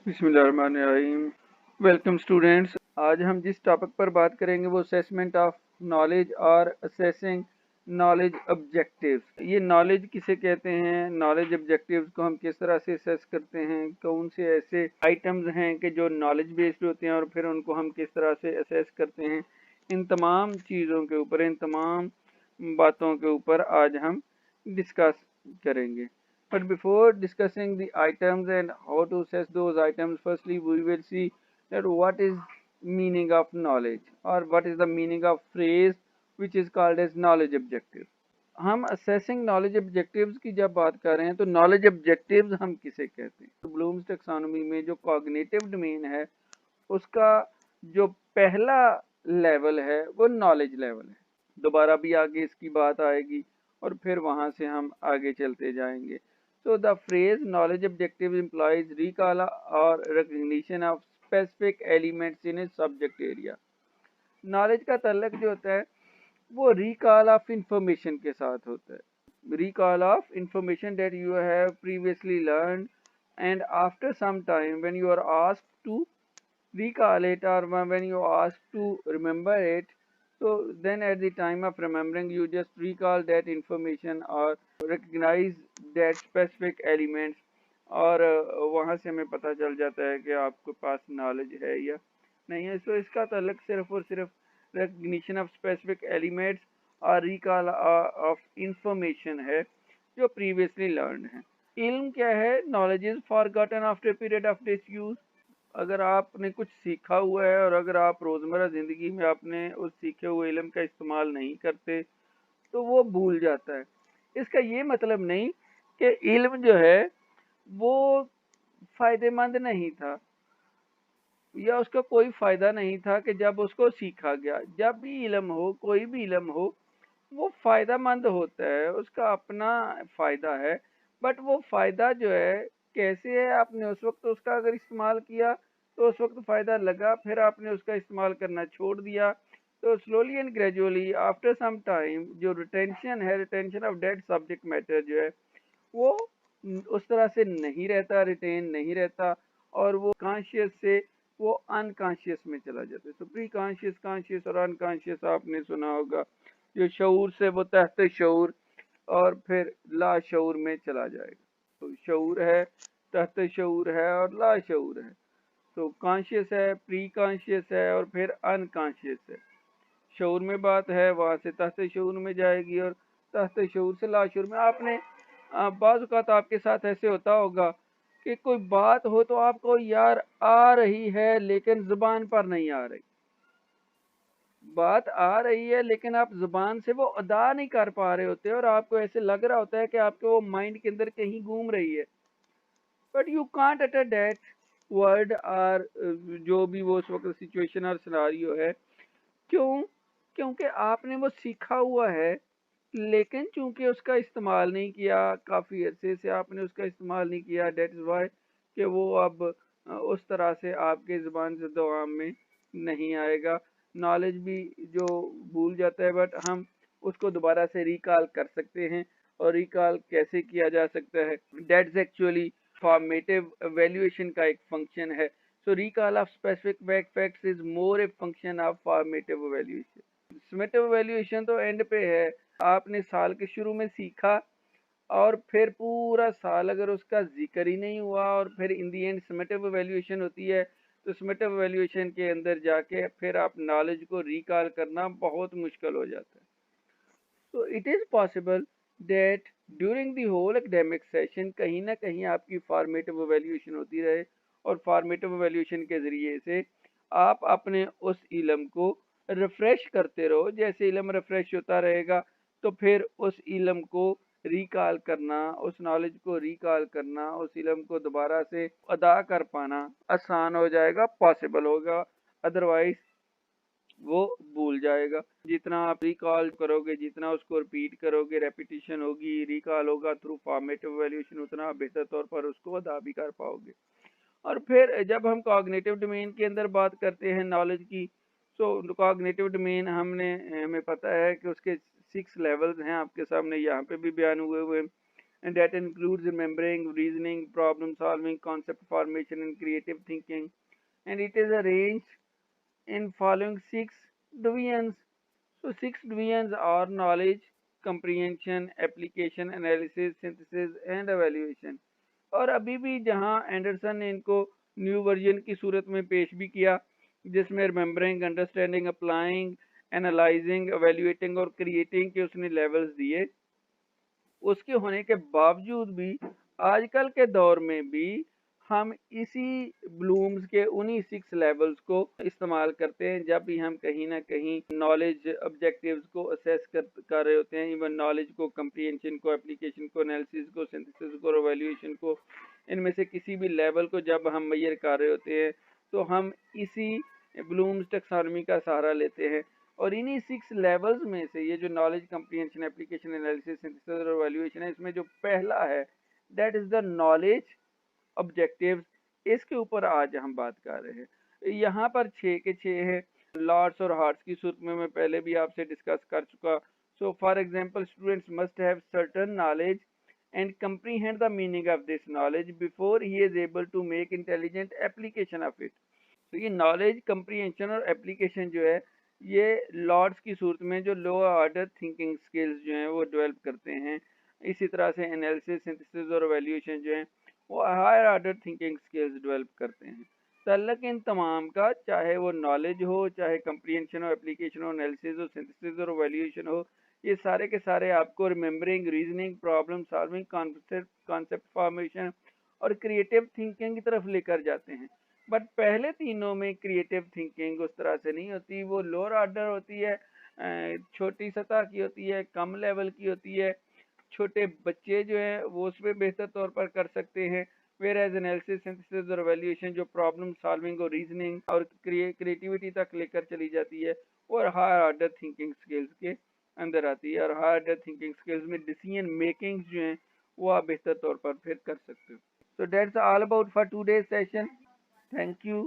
बिस्मिल्लाहिर्रहमानिर्रहीम। Welcome students. आज हम जिस टॉपिक पर बात करेंगे वो असेसमेंट ऑफ नॉलेज और असेसिंग नॉलेज ऑब्जेक्टिव्स। ये नॉलेज किसे कहते हैं, नॉलेज ऑब्जेक्टिव्स को हम किस तरह से असेस करते हैं, कौन से ऐसे आइटम्स हैं कि जो नॉलेज बेस्ड होते हैं और फिर उनको हम किस तरह से असेस करते हैं। इन तमाम चीज़ों के ऊपर, इन तमाम बातों के ऊपर आज हम डिस्कस करेंगे। But before discussing the items and how to assess those items, firstly we will see that what is meaning of knowledge or what is the meaning of phrase which is called as knowledge objective. हम assessing knowledge objectives की जब बात कर रहे हैं तो knowledge objectives हम किसे कहते हैं। तो ब्लूम्स टेक्सोनोमी में जो cognitive domain है उसका जो पहला लेवल है वो नॉलेज लेवल है। दोबारा भी आगे इसकी बात आएगी और फिर वहां से हम आगे चलते जाएंगे। So the phrase knowledge objective implies recall or recognition of specific elements in a subject area. Knowledge का तल्लक जो होता है वो recall of information के साथ होता है। Recall of information that you have previously learned and after some time when you are asked to recall it or when you are asked to remember it, so then at the time of remembering you just recall that information or recognize that specific elements और वहाँ से हमें पता चल जाता है कि आपके पास नॉलेज है या नहीं है। सो इसका ताल्लुक सिर्फ और सिर्फ recognition of specific elements और recall of information है जो previously learned है। इल्म क्या है? knowledge is forgotten after a period of disuse। अगर आपने कुछ सीखा हुआ है और अगर आप रोज़मर्रा ज़िंदगी में आपने उस सीखे हुए इल्म का इस्तेमाल नहीं करते तो वो भूल जाता है। इसका ये मतलब नहीं कि इल्म जो है वो फ़ायदेमंद नहीं था या उसका कोई फ़ायदा नहीं था कि जब उसको सीखा गया। जब भी इल्म हो, कोई भी इल्म हो, वो फ़ायदेमंद होता है, उसका अपना फ़ायदा है। बट वो फ़ायदा जो है कैसे है, आपने उस वक्त उसका अगर इस्तेमाल किया तो उस वक्त फ़ायदा लगा, फिर आपने उसका इस्तेमाल करना छोड़ दिया तो slowly and gradually after some time जो रिटेंशन है, retention of that subject matter जो है वो उस तरह से नहीं रहता, रिटेन नहीं रहता और वो कॉन्शियस से वो अनकॉन्शियस में चला जाता है। तो प्री कॉन्शियस, कॉन्शियस और अनकॉन्शियस आपने सुना होगा। जो शऊर से वो तहत शऊर और फिर ला शऊर में चला जाएगा। तो शऊर है, तहत शऊर है और ला शऊर है। तो कॉन्शियस है, प्री कॉन्शियस है और फिर अनकॉन्शियस है। शऊर में बात है, वहां से तहत शऊर में जाएगी और तहत शऊर से ला शऊर में। आपने बाज़ औक़ात आपके साथ ऐसे होता होगा कि कोई बात हो तो आपको यार आ रही है लेकिन जुबान पर नहीं आ रही, बात आ रही है लेकिन आप जुबान से वो अदा नहीं कर पा रहे होते और आपको ऐसे लग रहा होता है कि आपके वो माइंड के अंदर कहीं घूम रही है, but you can't utter that word और जो भी वो उस वक्त सिचुएशन और सिनारियो है। क्यों? क्योंकि आपने वो सीखा हुआ है लेकिन चूंकि उसका इस्तेमाल नहीं किया, काफ़ी अरसे से आपने उसका इस्तेमाल नहीं किया, डेट इज़ वाई कि वो अब उस तरह से आपके ज़ुबान से दवाम में नहीं आएगा। नॉलेज भी जो भूल जाता है बट हम उसको दोबारा से रिकॉल कर सकते हैं। और रिकॉल कैसे किया जा सकता है? That is actually formative evaluation का एक फंक्शन है। So recall of specific facts is more a function of formative evaluation. Summative evaluation तो एंड पे है, आपने साल के शुरू में सीखा और फिर पूरा साल अगर उसका जिक्र ही नहीं हुआ और फिर इन दी एंड समेटिव एवेल्यूएशन होती है तो समेटिव एवेल्यूएशन के अंदर जाके फिर आप नॉलेज को रिकॉल करना बहुत मुश्किल हो जाता है। So it is possible that during the whole academic session कहीं ना कहीं आपकी फॉर्मेटिव एवेल्यूएशन होती रहे और फॉर्मेटिव एवेल्यूएशन के ज़रिए से आप अपने उस इल्म को रिफ़्रेश करते रहो। जैसे इल्म रिफ़्रेश होता रहेगा तो फिर उस इल्म को रिकॉल करना, उस नॉलेज को रिकॉल करना, उस इल्म को दोबारा से अदा कर पाना आसान हो जाएगा, पॉसिबल होगा। अदरवाइज वो भूल जाएगा। जितना आप रिकॉल करोगे, जितना उसको रिपीट करोगे, रेपिटेशन होगी, रिकॉल होगा थ्रू फॉर्मेटिव एवेल्यूएशन, उतना बेहतर तौर पर उसको अदा भी कर पाओगे। और फिर जब हम कॉग्निटिव डोमेन के अंदर बात करते हैं नॉलेज की, तो कॉग्निटिव डोमेन हमें पता है कि उसके 6 लेवल्स हैं, आपके सामने यहाँ पे भी बयान हुए हुए। and that includes remembering, reasoning, problem solving, concept formation, and creative thinking. And it is arranged in following 6 divisions. So 6 divisions are knowledge, comprehension, application, analysis, synthesis and evaluation. اور ابھی بھی جہاں اینڈرسن نے ان کو نیو ورژن کی صورت میں پیش بھی کیا جس میں remembering, understanding, applying, analysing, evaluating اور کریٹنگ کے اس نے لیولز دیے، اس کے ہونے کے باوجود بھی آج کل کے دور میں بھی ہم اسی بلومز کے انہی 6 لیولز کو استعمال کرتے ہیں جب بھی ہم کہیں نہ کہیں نالج آبجیکٹیوز کو اسیس کر رہے ہوتے ہیں، ایون نالج کو، کمپریہنشن کو، اپلیکیشن کو، انالیسس کو، سنتھسس کو اور ایویلویشن کو، ان میں سے کسی بھی لیول کو جب ہم میئر کر رہے ہوتے ہیں تو ہم اسی بلومز ٹیکسانومی کا سہارا لیتے ہیں۔ اور انہی 6 لیولز میں سے یہ جو knowledge, comprehension, application, analysis, synthesis اور ایویلویشن ہے، اس میں جو پہلا ہے that is the knowledge objectives, اس کے اوپر آج ہم بات کر رہے ہیں۔ یہاں پر 6 ہے، لارڈس اور ہارٹس کی صورت میں پہلے بھی آپ سے ڈسکس کر چکا۔ So for example students must have certain knowledge and comprehend the meaning of this knowledge before he is able to make intelligent application of it. تو یہ نالج، کمپریہنشن اور اپلیکیشن جو ہے یہ لارڈس کی صورت میں جو لو آرڈر تھنکنگ سکلز جو ہیں وہ ڈیولپ کرتے ہیں، اسی طرح سے انالیسس، سنتھسس اور ایویلویشن جو ہیں وہ higher order thinking skills develop کرتے ہیں۔ تعلق ان تمام کا چاہے وہ نالج ہو، چاہے کمپریہنشن ہو، اپلیکیشن ہو، انالیسس ہو، سنتھسس اور ایویلویشن ہو، یہ سارے کے سارے آپ کو remembering, reasoning, problem solving, concept formation اور کریٹو تھنکنگ کی طرف لے کر جاتے ہیں۔ بٹ پہلے تینوں میں کریٹو تھنکنگ اس طرح سے نہیں ہوتی، وہ لوور آرڈر ہوتی ہے، چھوٹی سطح کی ہوتی ہے، کم لیول کی ہوتی ہے، چھوٹے بچے جو ہیں وہ اس پہ بہتر طور پر کر سکتے ہیں، ویئر ایز انالیسس، سنتھسس اور ایویلویشن جو پرابلم سالونگ اور ریزننگ اور کریٹیوٹی تک لے کر چلی جاتی ہے اور ہائر آرڈر تھنکنگ سکلز کے اندر آتی ہے، اور ہائر آرڈر تھنکنگ سکلز میں ڈیسیژن میکنگ جو ہیں وہ آپ بہتر طور پر پھر کر سکتے ہو۔ So that's all about for today's session. Thank you.